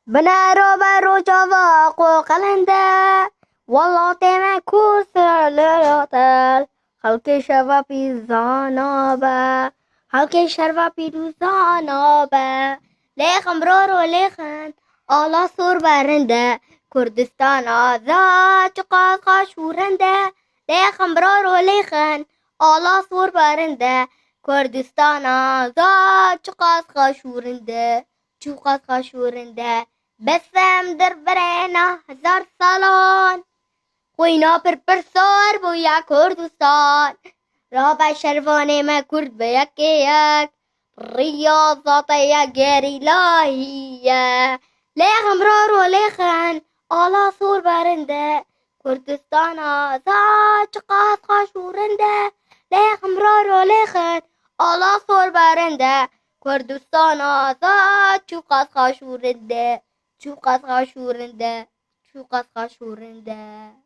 بنارو برو جواق و قلنده والله تیمه کوسر لراتل خلق شوا پیزانابه خلق شوا پیروزانابه لیخم رو لیخن آلا سور برنده کردستان آزاد چقاس خاشورنده لیخم رو لیخن آلا سور برنده کردستان آزاد چقاس خاشورنده چقاس خاشورنده بسم در برنا هزار سالان خوینا پر سار بویا کردستان را به شروانه ما کرد به یک ریاضت یک گریلاهیه لیخم رو لیخن آلا سور برنده کردستان آزاد چقاس خاشورنده لیخم رو لیخن آلا سور برنده کردستان آزاد چقاس خاشورنده چوقات خاشورنده